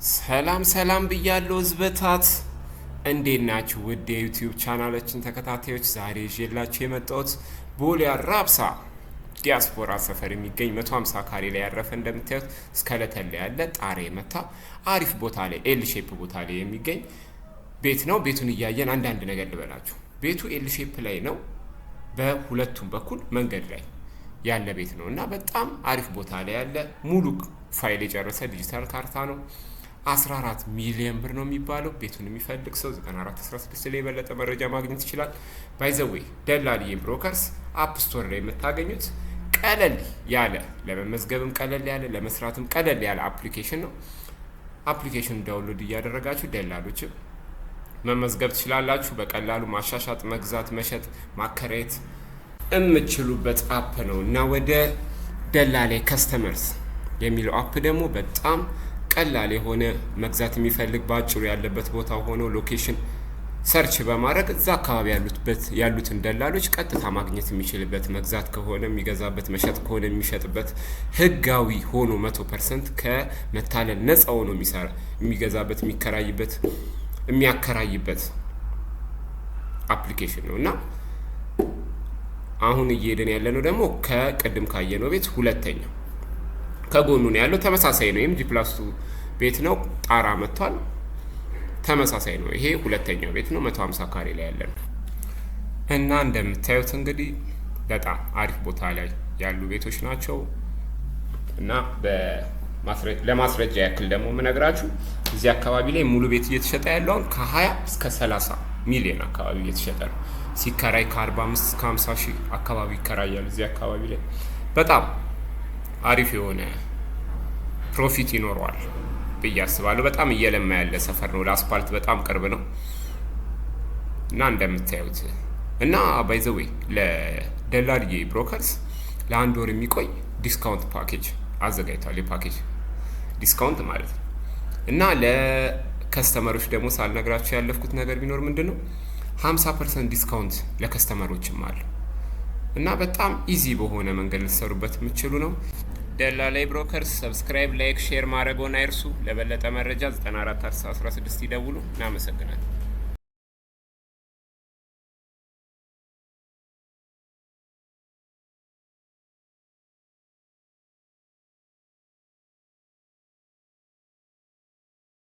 ሰላም ብያለሁ ህዝበታት፣ እንዴት ናችሁ? ውድ የዩቲዩብ ቻናላችን ተከታታዮች፣ ዛሬ ይዤላችሁ የመጣሁት ቦሌ አራብሳ ዲያስፖራ ሰፈር የሚገኝ 150 ካሬ ላይ ያረፈ እንደምታዩት እስከለተል ያለ ጣሪያ የመታ አሪፍ ቦታ ላይ ኤል ሼፕ ቦታ ላይ የሚገኝ ቤት ነው። ቤቱን እያየን አንዳንድ ነገር ልበላችሁ። ቤቱ ኤል ሼፕ ላይ ነው፣ በሁለቱም በኩል መንገድ ላይ ያለ ቤት ነው እና በጣም አሪፍ ቦታ ላይ ያለ ሙሉ ፋይል የጨረሰ ዲጂታል ካርታ ነው። 14 ሚሊዮን ብር ነው የሚባለው። ቤቱን የሚፈልግ ሰው 9416 ላይ የበለጠ መረጃ ማግኘት ይችላል። ባይ ዘ ዌይ ደላልዬ ብሮከርስ አፕ ስቶር ላይ የምታገኙት ቀለል ያለ ለመመዝገብም ቀለል ያለ ለመስራትም ቀለል ያለ አፕሊኬሽን ነው። አፕሊኬሽን ዳውንሎድ እያደረጋችሁ ደላሎችም መመዝገብ ትችላላችሁ። በቀላሉ ማሻሻጥ፣ መግዛት፣ መሸጥ፣ ማከራየት የምትችሉበት አፕ ነው እና ወደ ደላላይ ከስተመርስ የሚለው አፕ ደግሞ በጣም ቀላል የሆነ መግዛት የሚፈልግ ባጭሩ ያለበት ቦታ ሆኖ ሎኬሽን ሰርች በማድረግ እዛ አካባቢ ያሉትን ደላሎች ቀጥታ ማግኘት የሚችልበት፣ መግዛት ከሆነ የሚገዛበት፣ መሸጥ ከሆነ የሚሸጥበት ህጋዊ ሆኖ 100% ከመታለል ነፃ ሆኖ የሚገዛበት፣ የሚከራይበት፣ የሚያከራይበት አፕሊኬሽን ነው እና አሁን እየሄድን ያለነው ደግሞ ከቅድም ካየነው ቤት ሁለተኛው ከጎኑ ነው ያለው። ተመሳሳይ ነው። ይሄም ጂፕላስ2 ቤት ነው። ጣራ መጥቷል። ተመሳሳይ ነው። ይሄ ሁለተኛው ቤት ነው። 150 ካሬ ላይ ያለ ነው እና እንደምታዩት እንግዲህ በጣም አሪፍ ቦታ ላይ ያሉ ቤቶች ናቸው እና ለማስረጃ ያክል ደግሞ የምነግራችሁ እዚህ አካባቢ ላይ ሙሉ ቤት እየተሸጠ ያለው ከ20 እስከ 30 ሚሊዮን አካባቢ እየተሸጠ ነው። ሲከራይ ከ45 እስከ 50 ሺህ አካባቢ ይከራያል። እዚህ አካባቢ ላይ በጣም አሪፍ የሆነ ፕሮፊት ይኖረዋል ብዬ አስባለሁ። በጣም እየለማ ያለ ሰፈር ነው። ለአስፓልት በጣም ቅርብ ነው እና እንደምታዩት እና ባይ ዘ ዌይ ለደላልዬ ብሮከርስ ለአንድ ወር የሚቆይ ዲስካውንት ፓኬጅ አዘጋጅቷል። የፓኬጅ ዲስካውንት ማለት ነው እና ለከስተመሮች ደግሞ ሳልነግራቸው ያለፍኩት ነገር ቢኖር ምንድን ነው 50% ዲስካውንት ለከስተመሮችም አለ እና በጣም ኢዚ በሆነ መንገድ ልትሰሩበት የምትችሉ ነው። ደላላይ ብሮከርስ ሰብስክራይብ፣ ላይክ፣ ሼር ማድረግዎን አይርሱ። ለበለጠ መረጃ 9416 ይደውሉ። እናመሰግናለን።